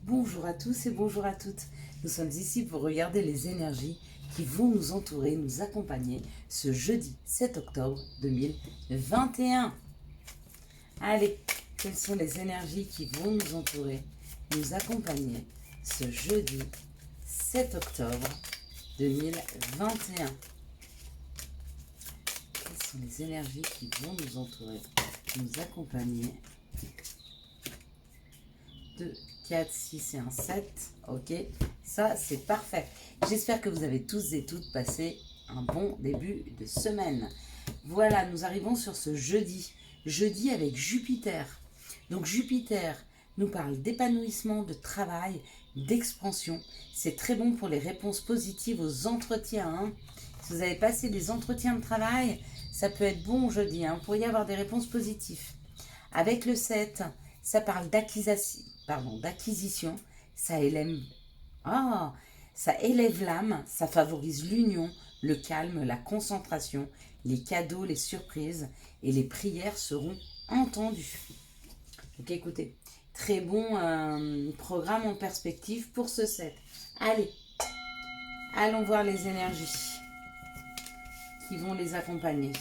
Bonjour à tous et bonjour à toutes. Nous sommes ici pour regarder les énergies qui vont nous entourer, nous accompagner ce jeudi 7 octobre 2021. Allez, quelles sont les énergies qui vont nous entourer, nous accompagner ce jeudi 7 octobre 2021? Quelles sont les énergies qui vont nous entourer, nous accompagner? 2, 4, 6 et un 7. Ok, ça c'est parfait. J'espère que vous avez tous et toutes passé un bon début de semaine. Voilà, nous arrivons sur ce jeudi. Jeudi avec Jupiter. Donc Jupiter nous parle d'épanouissement, de travail, d'expansion. C'est très bon pour les réponses positives aux entretiens. Hein. Si vous avez passé des entretiens de travail, ça peut être bon jeudi. Hein. Vous pourriez avoir des réponses positives. Avec le 7, ça parle d'acquisition, ça élève, ça élève l'âme, ça favorise l'union, le calme, la concentration, les cadeaux, les surprises et les prières seront entendues. Donc écoutez, très bon programme en perspective pour ce 7. Allez, allons voir les énergies qui vont les accompagner.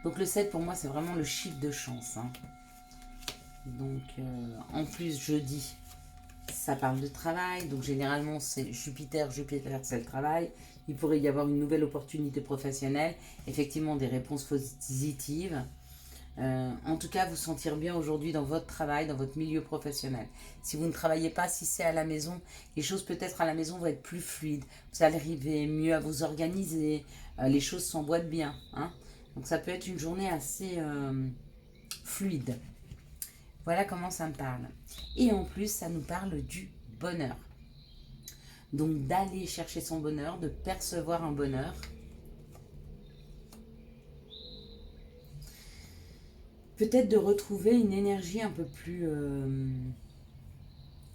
Donc le 7 pour moi c'est vraiment le chiffre de chance. Hein. Donc en plus jeudi, ça parle de travail. Donc généralement c'est Jupiter c'est le travail. Il pourrait y avoir une nouvelle opportunité professionnelle. Effectivement des réponses positives. En tout cas vous sentir bien aujourd'hui dans votre travail, dans votre milieu professionnel. Si vous ne travaillez pas, si c'est à la maison, les choses peut-être à la maison vont être plus fluides. Vous allez arriver mieux à vous organiser. Les choses s'emboîtent bien. Hein. Donc ça peut être une journée assez fluide. Voilà comment ça me parle. Et en plus, ça nous parle du bonheur. Donc d'aller chercher son bonheur, de percevoir un bonheur. Peut-être de retrouver une énergie un peu plus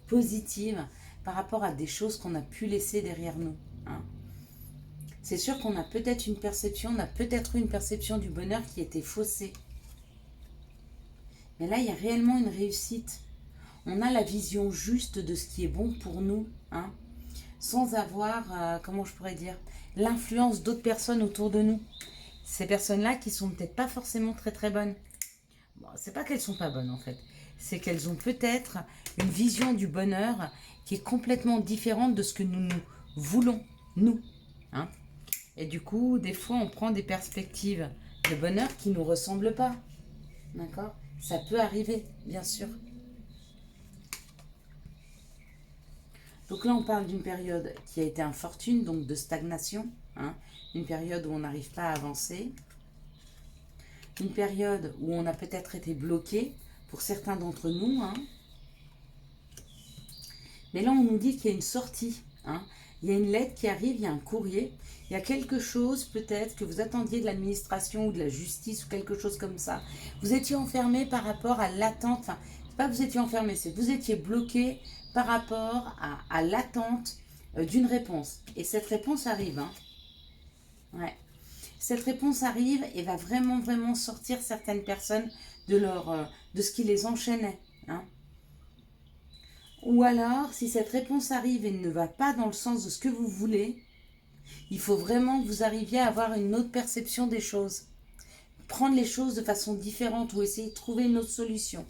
positive par rapport à des choses qu'on a pu laisser derrière nous. Hein. C'est sûr qu'on a peut-être une perception, on a peut-être une perception du bonheur qui était faussée. Mais là, il y a réellement une réussite. On a la vision juste de ce qui est bon pour nous, hein, sans avoir, comment je pourrais dire, l'influence d'autres personnes autour de nous. Ces personnes-là qui sont peut-être pas forcément très très bonnes. Bon, c'est pas qu'elles sont pas bonnes en fait, c'est qu'elles ont peut-être une vision du bonheur qui est complètement différente de ce que nous voulons, nous. Hein. Et du coup, des fois, on prend des perspectives de bonheur qui ne nous ressemblent pas. D'accord? Ça peut arriver, bien sûr. Donc là, on parle d'une période qui a été infortune, donc de stagnation. Hein, une période où on n'arrive pas à avancer. Une période où on a peut-être été bloqué pour certains d'entre nous. Hein. Mais là, on nous dit qu'il y a une sortie. Hein. Il y a une lettre qui arrive, il y a un courrier. Il y a quelque chose peut-être que vous attendiez de l'administration ou de la justice ou quelque chose comme ça. Vous étiez enfermé par rapport à l'attente. Enfin, c'est pas que vous étiez enfermé, c'est que vous étiez bloqué par rapport à l'attente d'une réponse. Et cette réponse arrive. Hein. Ouais. Cette réponse arrive et va vraiment, vraiment sortir certaines personnes de ce qui les enchaînait. Hein. Ou alors, si cette réponse arrive et ne va pas dans le sens de ce que vous voulez, il faut vraiment que vous arriviez à avoir une autre perception des choses. Prendre les choses de façon différente ou essayer de trouver une autre solution.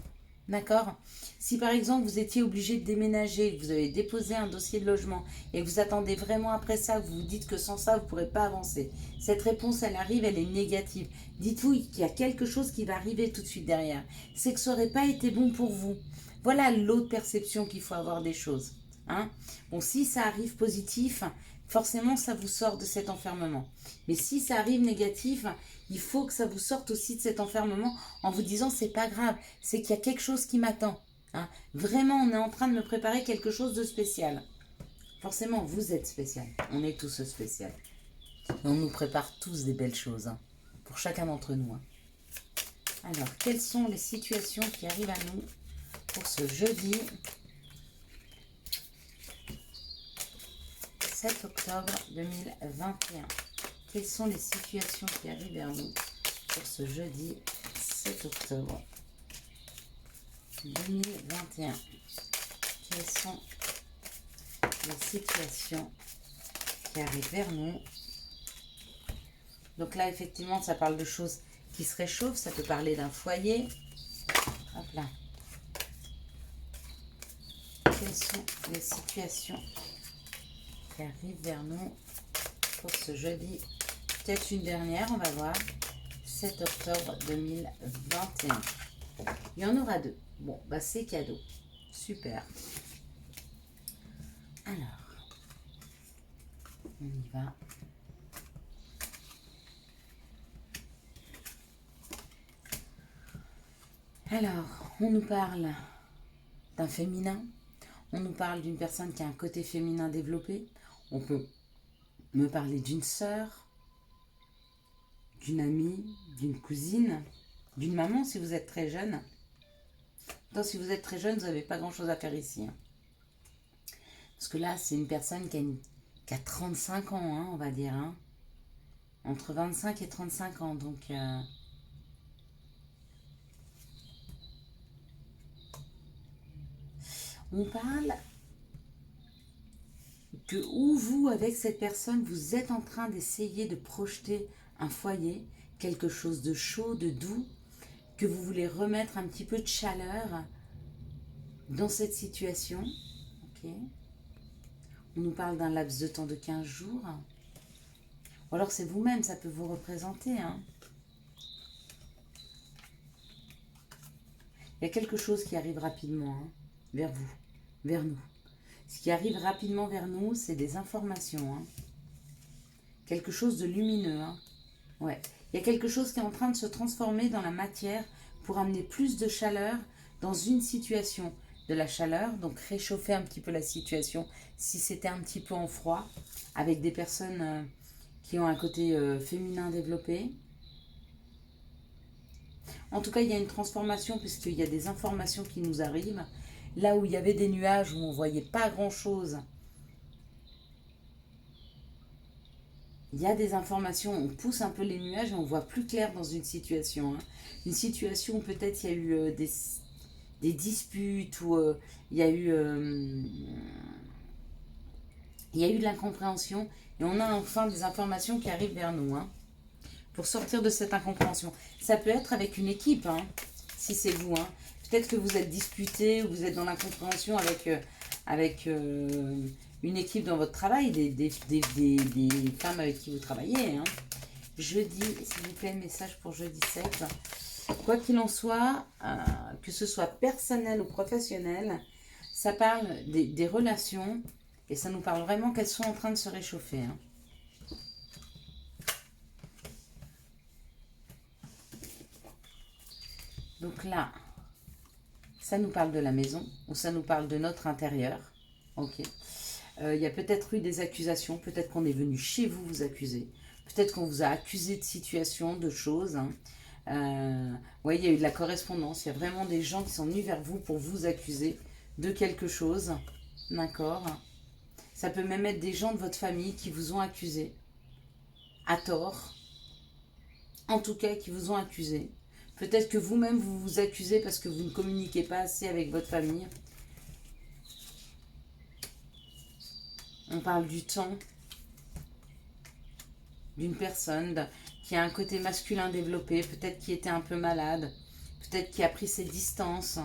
D'accord? Si par exemple vous étiez obligé de déménager, que vous avez déposé un dossier de logement et que vous attendez vraiment après ça, que vous vous dites que sans ça vous ne pourrez pas avancer, cette réponse elle arrive, elle est négative. Dites-vous qu'il y a quelque chose qui va arriver tout de suite derrière. C'est que ça n'aurait pas été bon pour vous. Voilà l'autre perception qu'il faut avoir des choses. Hein? Bon, si ça arrive positif, forcément ça vous sort de cet enfermement. Mais si ça arrive négatif, il faut que ça vous sorte aussi de cet enfermement en vous disant c'est pas grave, c'est qu'il y a quelque chose qui m'attend. Hein. Vraiment, on est en train de me préparer quelque chose de spécial. Forcément, vous êtes spécial. On est tous spécial. On nous prépare tous des belles choses. Hein, pour chacun d'entre nous. Hein. Alors, quelles sont les situations qui arrivent à nous pour ce jeudi 7 octobre 2021? Quelles sont les situations qui arrivent vers nous pour ce jeudi 7 octobre 2021? quelles sont les situations qui arrivent vers nous. Donc là, effectivement, ça parle de choses qui se réchauffent. Ça peut parler d'un foyer. Hop là. Quelles sont les situations qui arrivent vers nous pour ce jeudi? Peut-être une dernière, on va voir. 7 octobre 2021. Il y en aura 2. Bon, bah c'est cadeau. Super. Alors, on y va. Alors, on nous parle d'un féminin. On nous parle d'une personne qui a un côté féminin développé. On peut me parler d'une sœur, d'une amie, d'une cousine, d'une maman si vous êtes très jeune. Donc, si vous êtes très jeune, vous n'avez pas grand-chose à faire ici. Hein. Parce que là, c'est une personne qui a 35 ans, hein, on va dire. Hein. Entre 25 et 35 ans. Donc, on parle que où vous, avec cette personne, vous êtes en train d'essayer de projeter un foyer, quelque chose de chaud, de doux, que vous voulez remettre un petit peu de chaleur dans cette situation. Ok. On nous parle d'un laps de temps de 15 jours. Ou alors c'est vous-même, ça peut vous représenter. Hein. Il y a quelque chose qui arrive rapidement hein, vers vous, vers nous. Ce qui arrive rapidement vers nous, c'est des informations. Hein. Quelque chose de lumineux. Hein. Ouais. Il y a quelque chose qui est en train de se transformer dans la matière pour amener plus de chaleur dans une situation. De la chaleur, donc réchauffer un petit peu la situation si c'était un petit peu en froid, avec des personnes qui ont un côté féminin développé. En tout cas, il y a une transformation puisqu'il y a des informations qui nous arrivent. Là où il y avait des nuages, où on ne voyait pas grand-chose, il y a des informations, on pousse un peu les nuages et on voit plus clair dans une situation. Hein. Une situation où peut-être il y a eu des disputes, où il y a eu de l'incompréhension et on a enfin des informations qui arrivent vers nous. Hein, pour sortir de cette incompréhension. Ça peut être avec une équipe, hein, si c'est vous. Hein. Peut-être que vous êtes disputé ou vous êtes dans l'incompréhension avec une équipe dans votre travail, des femmes avec qui vous travaillez. Hein. Jeudi, s'il vous plaît, message pour jeudi 7. Quoi qu'il en soit, que ce soit personnel ou professionnel, ça parle des relations et ça nous parle vraiment qu'elles sont en train de se réchauffer. Hein. Donc là, ça nous parle de la maison ou ça nous parle de notre intérieur. Ok. Il y a peut-être eu des accusations, peut-être qu'on est venu chez vous vous accuser, peut-être qu'on vous a accusé de situations, de choses. Hein. Ouais, il y a eu de la correspondance, il y a vraiment des gens qui sont venus vers vous pour vous accuser de quelque chose. D'accord. Ça peut même être des gens de votre famille qui vous ont accusé, à tort. En tout cas, qui vous ont accusé. Peut-être que vous-même, vous vous accusez parce que vous ne communiquez pas assez avec votre famille. On parle du temps d'une personne qui a un côté masculin développé, peut-être qui était un peu malade, peut-être qui a pris ses distances,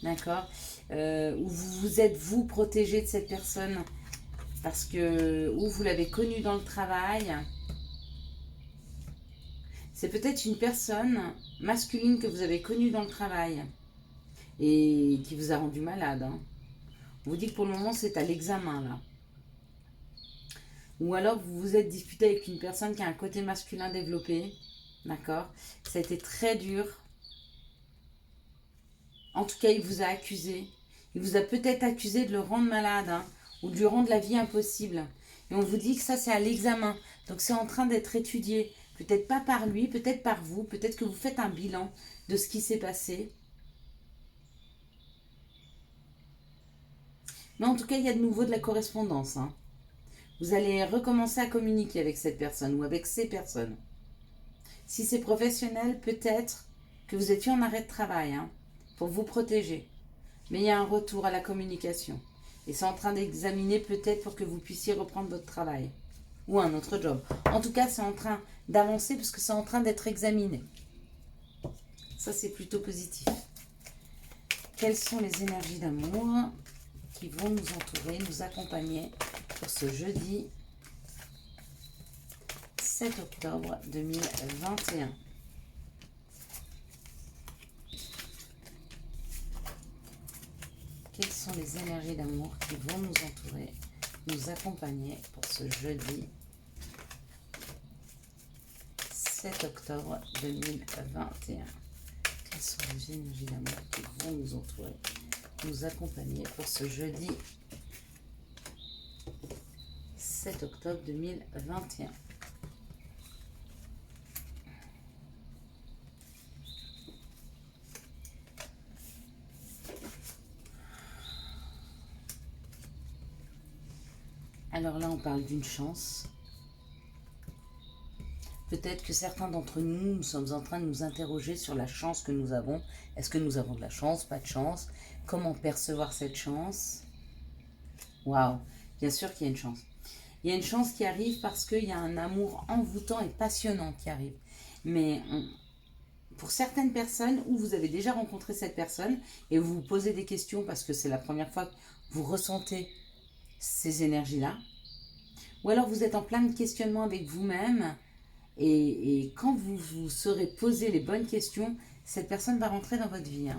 d'accord, ou vous êtes vous protégé de cette personne parce que ou vous l'avez connue dans le travail. C'est peut-être une personne masculine que vous avez connue dans le travail et qui vous a rendu malade. Hein. On vous dit que pour le moment c'est à l'examen là. Ou alors vous vous êtes disputé avec une personne qui a un côté masculin développé. D'accord. Ça a été très dur. En tout cas, il vous a accusé. Il vous a peut-être accusé de le rendre malade hein, ou de lui rendre la vie impossible. Et on vous dit que ça, c'est à l'examen. Donc, c'est en train d'être étudié. Peut-être pas par lui, peut-être par vous. Peut-être que vous faites un bilan de ce qui s'est passé. Mais en tout cas, il y a de nouveau de la correspondance. Hein. Vous allez recommencer à communiquer avec cette personne ou avec ces personnes. Si c'est professionnel, peut-être que vous étiez en arrêt de travail hein, pour vous protéger. Mais il y a un retour à la communication. Et c'est en train d'examiner peut-être pour que vous puissiez reprendre votre travail. Ou un autre job. En tout cas, c'est en train d'avancer parce que c'est en train d'être examiné. Ça, c'est plutôt positif. Quelles sont les énergies d'amour qui vont nous entourer, nous accompagner pour ce jeudi 7 octobre 2021. Quelles sont les énergies d'amour qui vont nous entourer, nous accompagner pour ce jeudi 7 octobre 2021. Quelles sont les énergies d'amour qui vont nous entourer, nous accompagner pour ce jeudi 7 octobre 2021. Alors là, on parle d'une chance. Peut-être que certains d'entre nous, nous sommes en train de nous interroger sur la chance que nous avons. Est-ce que nous avons de la chance, pas de chance? Comment percevoir cette chance? Waouh, bien sûr qu'il y a une chance. Il y a une chance qui arrive parce qu'il y a un amour envoûtant et passionnant qui arrive. Mais pour certaines personnes, où vous avez déjà rencontré cette personne et vous vous posez des questions parce que c'est la première fois que vous ressentez ces énergies-là, ou alors vous êtes en plein de questionnement avec vous-même, et quand vous vous serez posé les bonnes questions, cette personne va rentrer dans votre vie.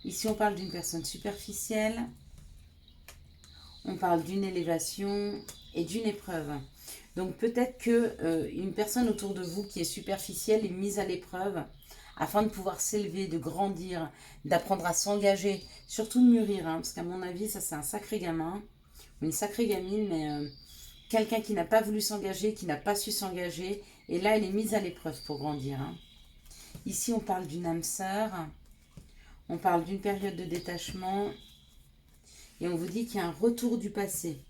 Ici, on parle d'une personne superficielle, on parle d'une élévation et d'une épreuve. Donc peut-être qu'une personne autour de vous qui est superficielle est mise à l'épreuve afin de pouvoir s'élever, de grandir, d'apprendre à s'engager, surtout de mûrir, parce qu'à mon avis, ça c'est un sacré gamin, une sacrée gamine, mais quelqu'un qui n'a pas voulu s'engager, qui n'a pas su s'engager, et là elle est mise à l'épreuve pour grandir. Ici on parle d'une âme sœur, on parle d'une période de détachement, et on vous dit qu'il y a un retour du passé.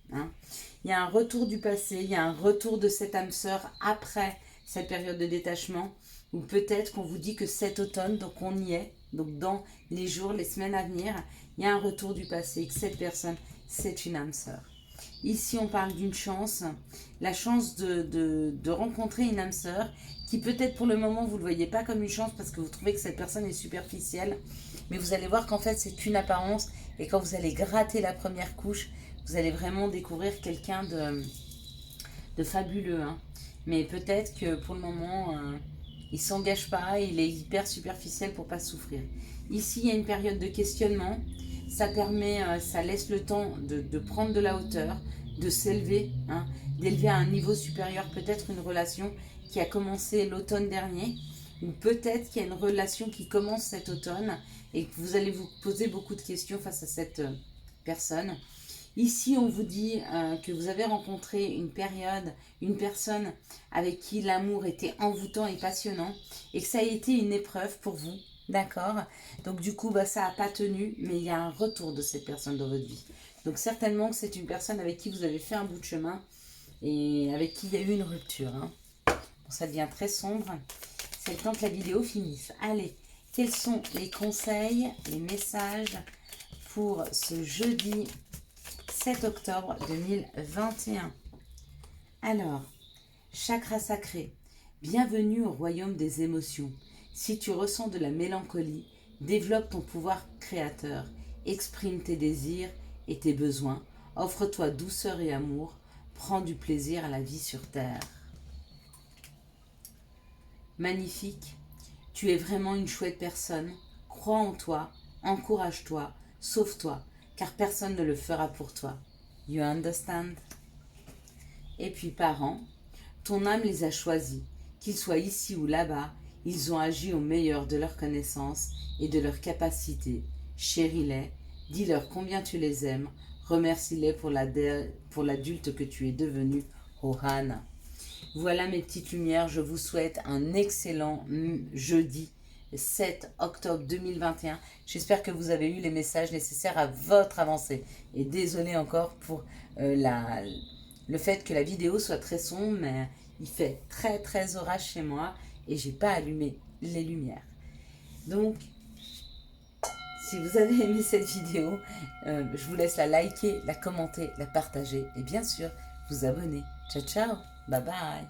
Il y a un retour du passé, il y a un retour de cette âme sœur après cette période de détachement, ou peut-être qu'on vous dit que cet automne, donc on y est, donc dans les jours, les semaines à venir, il y a un retour du passé, et que cette personne, c'est une âme sœur. Ici, on parle d'une chance, la chance de rencontrer une âme sœur qui peut-être pour le moment, vous ne le voyez pas comme une chance parce que vous trouvez que cette personne est superficielle, mais vous allez voir qu'en fait, c'est qu'une apparence, et quand vous allez gratter la première couche, vous allez vraiment découvrir quelqu'un de fabuleux. Mais peut-être que pour le moment, il ne s'engage pas, il est hyper superficiel pour ne pas souffrir. Ici, il y a une période de questionnement. Ça permet, ça laisse le temps de prendre de la hauteur, de s'élever, d'élever à un niveau supérieur, peut-être une relation qui a commencé l'automne dernier, ou peut-être qu'il y a une relation qui commence cet automne et que vous allez vous poser beaucoup de questions face à cette personne. Ici, on vous dit que vous avez rencontré une personne avec qui l'amour était envoûtant et passionnant et que ça a été une épreuve pour vous. D'accord? Donc du coup, ça n'a pas tenu, mais il y a un retour de cette personne dans votre vie. Donc certainement que c'est une personne avec qui vous avez fait un bout de chemin et avec qui il y a eu une rupture. Bon, ça devient très sombre. C'est le temps que la vidéo finisse. Allez, quels sont les conseils, les messages pour ce jeudi 7 octobre 2021? Alors, chakra sacré, bienvenue au royaume des émotions. Si tu ressens de la mélancolie, développe ton pouvoir créateur, exprime tes désirs et tes besoins, offre-toi douceur et amour, prends du plaisir à la vie sur terre. Magnifique, tu es vraiment une chouette personne, crois en toi, encourage-toi, sauve-toi, car personne ne le fera pour toi. You understand? Et puis parents, ton âme les a choisis, qu'ils soient ici ou là-bas, ils ont agi au meilleur de leurs connaissances et de leurs capacités. Chéris-les, dis-leur combien tu les aimes, remercie-les pour l'adulte que tu es devenu, Ohana. Voilà mes petites lumières, je vous souhaite un excellent jeudi 7 octobre 2021. J'espère que vous avez eu les messages nécessaires à votre avancée. Et désolé encore pour le fait que la vidéo soit très sombre, mais il fait très orage chez moi et j'ai pas allumé les lumières. Donc, Si vous avez aimé cette vidéo, je vous laisse la liker, la commenter, la partager et bien sûr vous abonner. Ciao ciao, bye bye.